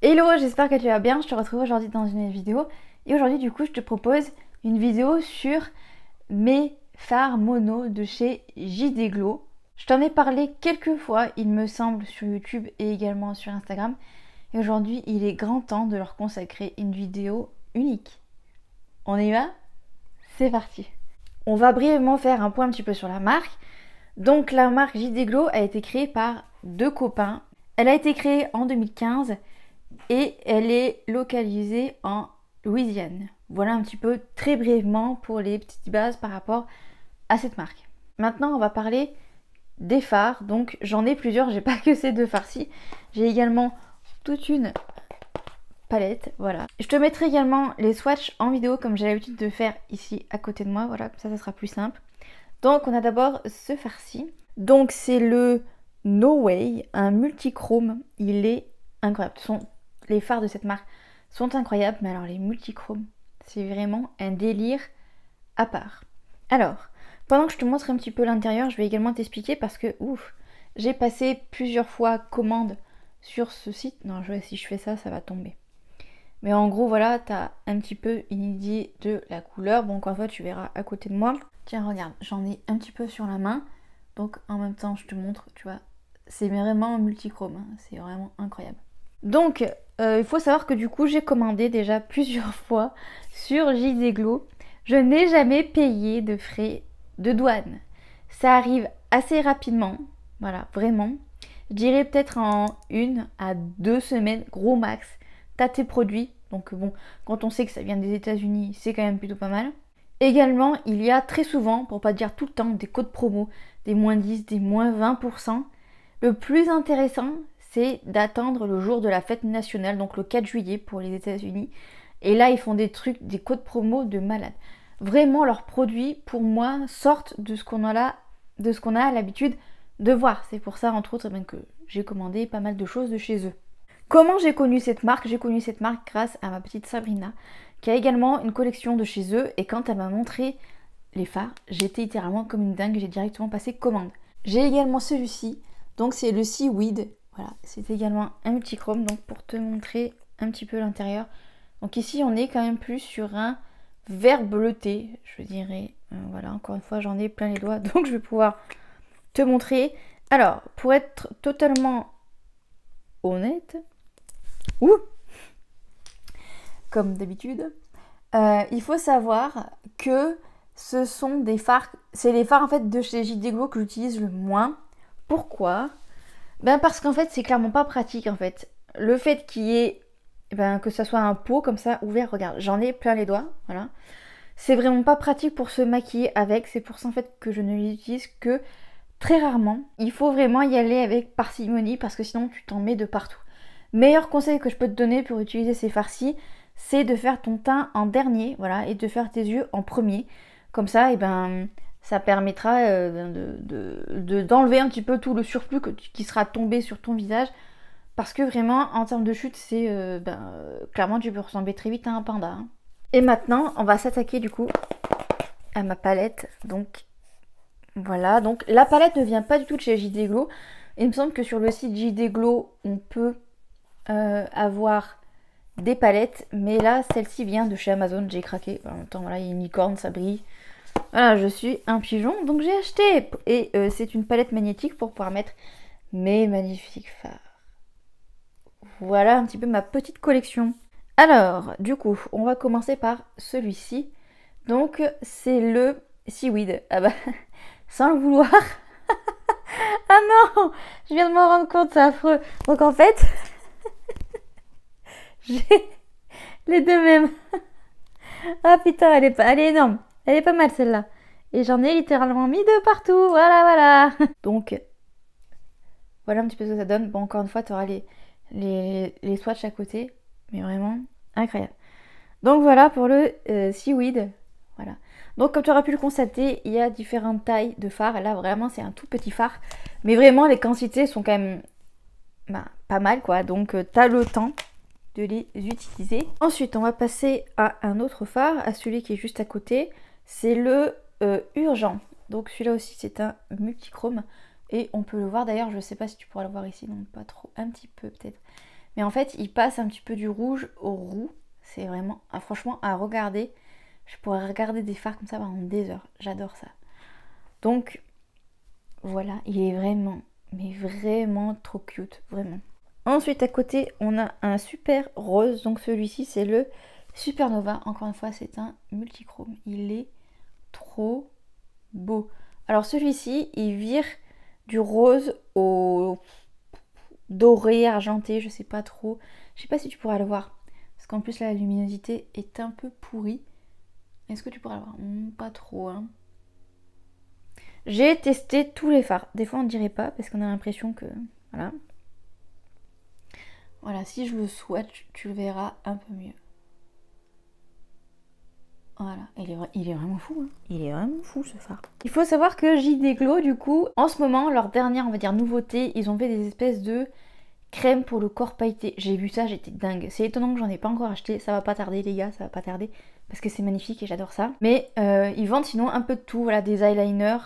Hello, j'espère que tu vas bien, je te retrouve aujourd'hui dans une nouvelle vidéo. Et aujourd'hui du coup je te propose une vidéo sur mes fards mono de chez JD Glow. Je t'en ai parlé quelques fois il me semble sur YouTube et également sur Instagram. Et aujourd'hui il est grand temps de leur consacrer une vidéo unique. On y va? C'est parti. On va brièvement faire un point un petit peu sur la marque. Donc la marque JD Glow a été créée par deux copains. Elle a été créée en 2015 et elle est localisée en Louisiane. Voilà un petit peu très brièvement pour les petites bases par rapport à cette marque. Maintenant on va parler des fards. Donc j'en ai plusieurs, j'ai pas que ces deux fards-ci. J'ai également toute une palette, voilà. Je te mettrai également les swatchs en vidéo comme j'ai l'habitude de faire ici à côté de moi, voilà, comme ça sera plus simple. Donc on a d'abord ce fard-ci. Donc c'est le No Way, un multichrome, il est incroyable. Les fards de cette marque sont incroyables, mais alors les multichromes, c'est vraiment un délire à part. Alors, pendant que je te montre un petit peu l'intérieur, je vais également t'expliquer parce que, ouf, j'ai passé plusieurs fois commande sur ce site. Non, si je fais ça, ça va tomber. Mais en gros, voilà, t'as un petit peu une idée de la couleur. Bon, encore une fois, tu verras à côté de moi. Tiens, regarde, j'en ai un petit peu sur la main. Donc, en même temps, je te montre, tu vois. C'est vraiment multichrome, hein. C'est vraiment incroyable. Donc, il faut savoir que du coup, j'ai commandé déjà plusieurs fois sur JD Glow. Je n'ai jamais payé de frais de douane. Ça arrive assez rapidement, voilà, vraiment. Je dirais peut-être en 1 à 2 semaines, gros max, t'as tes produits. Donc bon, quand on sait que ça vient des États-Unis, c'est quand même plutôt pas mal. Également, il y a très souvent, pour pas dire tout le temps, des codes promo, des moins 10, des moins 20%. Le plus intéressant, c'est d'attendre le jour de la fête nationale, donc le 4 juillet pour les États-Unis. Et là, ils font des trucs, des codes promo de malade. Vraiment, leurs produits, pour moi, sortent de ce qu'on a l'habitude de voir. C'est pour ça, entre autres, que j'ai commandé pas mal de choses de chez eux. Comment j'ai connu cette marque? J'ai connu cette marque grâce à ma petite Sabrina, qui a également une collection de chez eux. Et quand elle m'a montré les fards, j'étais littéralement comme une dingue. J'ai directement passé commande. J'ai également celui-ci. Donc c'est le Seaweed. Voilà, c'est également un multichrome. Donc pour te montrer un petit peu l'intérieur. Donc ici, on est quand même plus sur un vert bleuté, je dirais. Voilà, encore une fois, j'en ai plein les doigts. Donc je vais pouvoir te montrer. Alors, pour être totalement honnête, ouh, comme d'habitude, il faut savoir que ce sont des fards, c'est les fards en fait de chez JD Glow que j'utilise le moins. Pourquoi? Ben parce qu'en fait c'est clairement pas pratique en fait. Le fait qu'il y ait, que ça soit un pot comme ça ouvert, regarde, j'en ai plein les doigts, voilà. C'est vraiment pas pratique pour se maquiller avec, c'est pour ça en fait que je ne l'utilise que très rarement. Il faut vraiment y aller avec parcimonie parce que sinon tu t'en mets de partout. Meilleur conseil que je peux te donner pour utiliser ces farcis, c'est de faire ton teint en dernier, voilà, et de faire tes yeux en premier. Comme ça, ça permettra d'enlever un petit peu tout le surplus qui sera tombé sur ton visage. Parce que vraiment, en termes de chute, c'est clairement, tu peux ressembler très vite à un panda, hein. Et maintenant, on va s'attaquer du coup à ma palette. Donc voilà, donc la palette ne vient pas du tout de chez JD Glow. Il me semble que sur le site JD Glow, on peut avoir des palettes, mais là celle-ci vient de chez Amazon, j'ai craqué. En même temps, voilà, il y a une licorne, ça brille. Voilà, je suis un pigeon, donc j'ai acheté. Et c'est une palette magnétique pour pouvoir mettre mes magnifiques fards. Voilà un petit peu ma petite collection. Alors, du coup, on va commencer par celui-ci. Donc, c'est le Seaweed. Ah bah, sans le vouloir. Ah non, je viens de m'en rendre compte, c'est affreux. Donc en fait, j'ai les deux mêmes. Ah putain, elle est énorme. Elle est pas mal celle-là. Et j'en ai littéralement mis deux partout. Voilà, voilà. Donc, voilà un petit peu ce que ça donne. Bon, encore une fois, tu auras les swatchs à côté. Mais vraiment, incroyable. Donc voilà pour le Seaweed. Voilà. Donc comme tu auras pu le constater, il y a différentes tailles de fards. Là, vraiment, c'est un tout petit phare. Mais vraiment, les quantités sont quand même pas mal, quoi. Donc, tu as le temps de les utiliser. Ensuite, on va passer à un autre phare, à celui qui est juste à côté. C'est le Urgent. Donc celui-là aussi, c'est un multichrome. Et on peut le voir d'ailleurs, je sais pas si tu pourras le voir ici, non pas trop, un petit peu peut-être. Mais en fait, il passe un petit peu du rouge au roux. C'est vraiment, franchement, à regarder. Je pourrais regarder des fards comme ça pendant des heures. J'adore ça. Donc, voilà, il est vraiment, mais vraiment trop cute, vraiment. Ensuite, à côté, on a un super rose. Donc celui-ci, c'est le Supernova. Encore une fois, c'est un multichrome. Il est trop beau. Alors celui-ci, il vire du rose au doré, argenté, je sais pas trop. Je sais pas si tu pourras le voir. Parce qu'en plus, là, la luminosité est un peu pourrie. Est-ce que tu pourras le voir? Pas trop, hein. J'ai testé tous les fards. Des fois, on ne dirait pas parce qu'on a l'impression que... Voilà. Voilà, si je le swatch, tu le verras un peu mieux. Voilà, il est vraiment fou, hein. Il est vraiment fou ce phare. Il faut savoir que JD Glow, du coup, en ce moment, leur dernière, on va dire, nouveauté, ils ont fait des espèces de crème pour le corps pailleté. J'ai vu ça, j'étais dingue. C'est étonnant que j'en ai pas encore acheté. Ça va pas tarder, les gars, ça va pas tarder. Parce que c'est magnifique et j'adore ça. Mais ils vendent sinon un peu de tout. Voilà, des eyeliners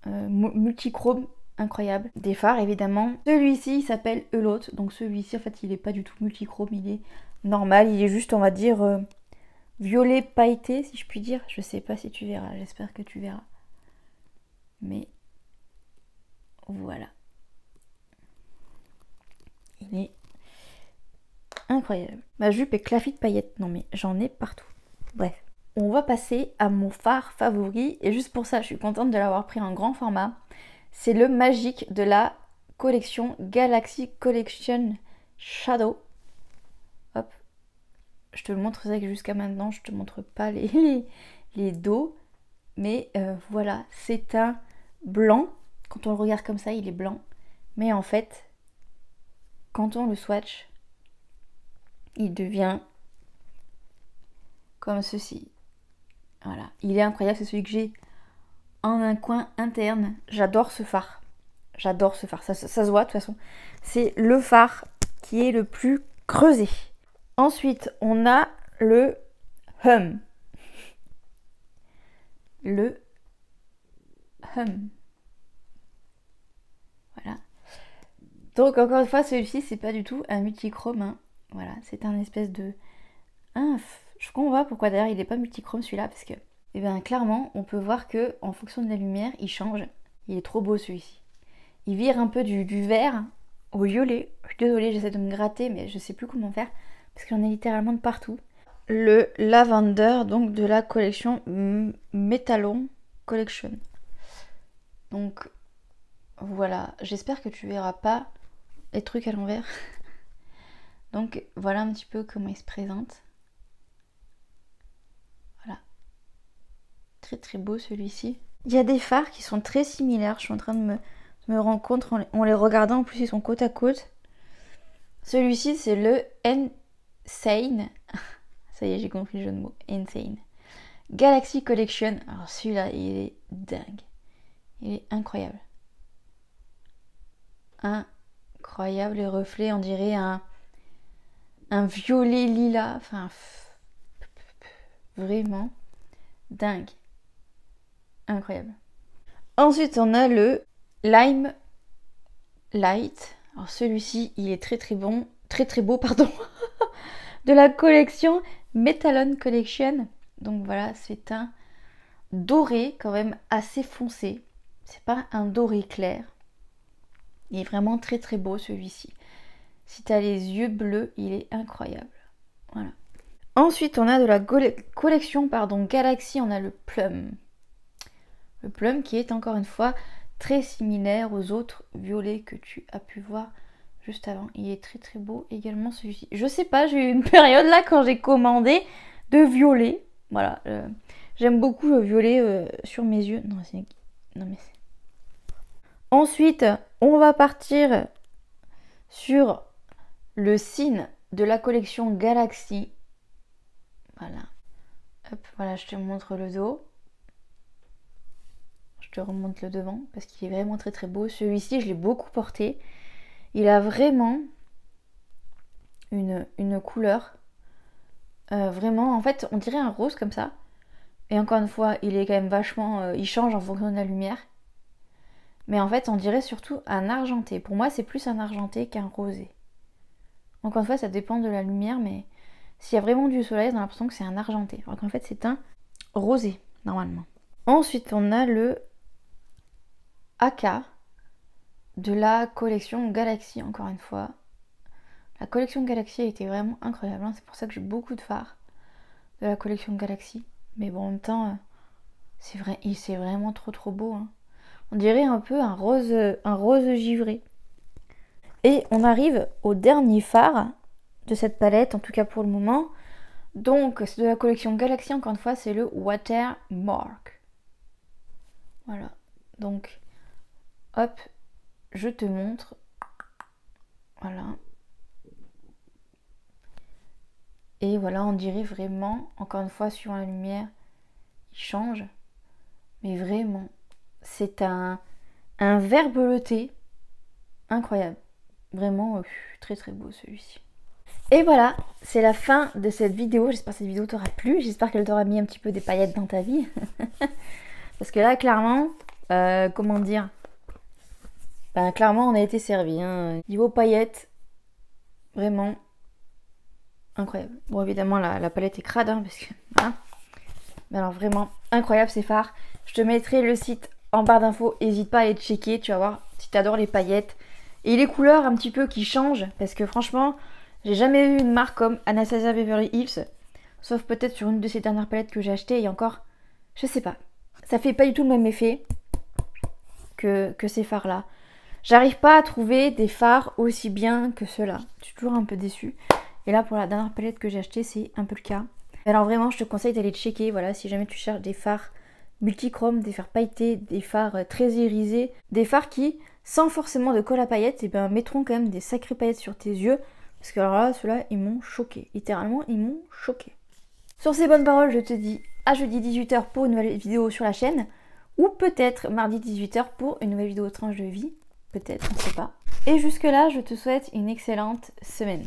multichrome incroyables. Des fards, évidemment. Celui-ci, il s'appelle Elot. Donc celui-ci, en fait, il est pas du tout multichrome. Il est normal. Il est juste, on va dire... violet pailleté, si je puis dire. Je sais pas si tu verras, j'espère que tu verras. Mais voilà. Il est incroyable. Ma jupe est claffée de paillettes. Non mais j'en ai partout. Bref. On va passer à mon phare favori. Et juste pour ça, je suis contente de l'avoir pris en grand format. C'est le Magic de la collection Galaxy Collection Shadow. Hop. Je te le montre, c'est vrai que jusqu'à maintenant, je te montre pas les dos. Mais voilà, c'est un blanc. Quand on le regarde comme ça, il est blanc. Mais en fait, quand on le swatch, il devient comme ceci. Voilà, il est incroyable, c'est celui que j'ai en un coin interne. J'adore ce phare. J'adore ce phare, ça se voit de toute façon. C'est le phare qui est le plus creusé. Ensuite, on a le Hum. Le Hum. Voilà. Donc encore une fois, celui-ci, c'est pas du tout un multichrome. Hein. Voilà, c'est un espèce de... je comprends pas pourquoi d'ailleurs il n'est pas multichrome celui-là, parce que, eh bien, clairement, on peut voir que en fonction de la lumière, il change. Il est trop beau celui-ci. Il vire un peu du vert au violet. Je suis désolée, j'essaie de me gratter, mais je sais plus comment faire, parce qu'il y en a littéralement de partout. Le Lavender, donc de la collection Métalon Collection. Donc voilà, j'espère que tu verras pas les trucs à l'envers. Donc voilà un petit peu comment il se présente. Voilà. Très très beau celui-ci. Il y a des fards qui sont très similaires. Je suis en train de me rendre compte en les regardant. En plus ils sont côte à côte. Celui-ci c'est le Insane. Ça y est, j'ai compris le jeu de mots. Insane. Galaxy Collection. Alors celui-là, il est dingue. Il est incroyable. Incroyable. Les reflets, on dirait un violet lilas. Enfin, vraiment dingue. Incroyable. Ensuite, on a le Lime Light. Alors celui-ci, il est très très bon. Très très beau, pardon. De la collection Metalon Collection. Donc voilà, c'est un doré quand même assez foncé. C'est pas un doré clair. Il est vraiment très très beau celui-ci. Si tu as les yeux bleus, il est incroyable. Voilà. Ensuite, on a de la collection Galaxy, on a le Plum. Le Plum qui est encore une fois très similaire aux autres violets que tu as pu voir juste avant. Il est très très beau également celui-ci. Je sais pas, j'ai eu une période là quand j'ai commandé de violet. Voilà, j'aime beaucoup le violet sur mes yeux. Non, mais c'est... Ensuite, on va partir sur le signe de la collection Galaxy. Voilà. Hop, voilà, je te montre le dos. Je te remonte le devant parce qu'il est vraiment très très beau. Celui-ci, je l'ai beaucoup porté. Il a vraiment une couleur. Vraiment, en fait, on dirait un rose comme ça. Et encore une fois, il est quand même vachement... il change en fonction de la lumière. Mais en fait, on dirait surtout un argenté. Pour moi, c'est plus un argenté qu'un rosé. Encore une fois, ça dépend de la lumière, mais s'il y a vraiment du soleil, on a l'impression que c'est un argenté. Alors qu'en fait, c'est un rosé, normalement. Ensuite, on a le AK de la collection Galaxy, encore une fois. La collection Galaxy a été vraiment incroyable, hein. C'est pour ça que j'ai beaucoup de fards de la collection Galaxy. Mais bon, en même temps, c'est vraiment trop beau, hein. On dirait un peu un rose givré. Et on arrive au dernier fard de cette palette, en tout cas pour le moment. Donc, c'est de la collection Galaxy, encore une fois, c'est le Watermark. Voilà. Donc, hop, je te montre. Voilà. Et voilà, on dirait vraiment, encore une fois, suivant la lumière, il change. Mais vraiment, c'est un vert bleuté incroyable. Vraiment, très beau celui-ci. Et voilà, c'est la fin de cette vidéo. J'espère que cette vidéo t'aura plu. J'espère qu'elle t'aura mis un petit peu des paillettes dans ta vie. Parce que là, clairement, comment dire, ben, clairement, on a été servi, hein. Niveau paillettes, vraiment incroyable. Bon, évidemment, la palette est crade, hein, parce que voilà. Mais alors, vraiment incroyable ces fards. Je te mettrai le site en barre d'infos. N'hésite pas à aller checker. Tu vas voir si t'adores les paillettes. Et les couleurs un petit peu qui changent. Parce que franchement, j'ai jamais vu une marque comme Anastasia Beverly Hills. Sauf peut-être sur une de ces dernières palettes que j'ai achetées. Et encore, je sais pas. Ça fait pas du tout le même effet que ces fards-là. J'arrive pas à trouver des fards aussi bien que ceux-là. Je suis toujours un peu déçue. Et là, pour la dernière palette que j'ai achetée, c'est un peu le cas. Alors vraiment, je te conseille d'aller checker. Voilà, si jamais tu cherches des fards multichromes, des fards pailletés, des fards très irisés, des fards qui, sans forcément de colle à paillettes, eh ben, mettront quand même des sacrées paillettes sur tes yeux. Parce que alors là, ceux-là, ils m'ont choqué. Littéralement, ils m'ont choqué. Sur ces bonnes paroles, je te dis à jeudi 18h pour une nouvelle vidéo sur la chaîne. Ou peut-être mardi 18h pour une nouvelle vidéo tranche de vie. Peut-être, on ne sait pas. Et jusque là, je te souhaite une excellente semaine.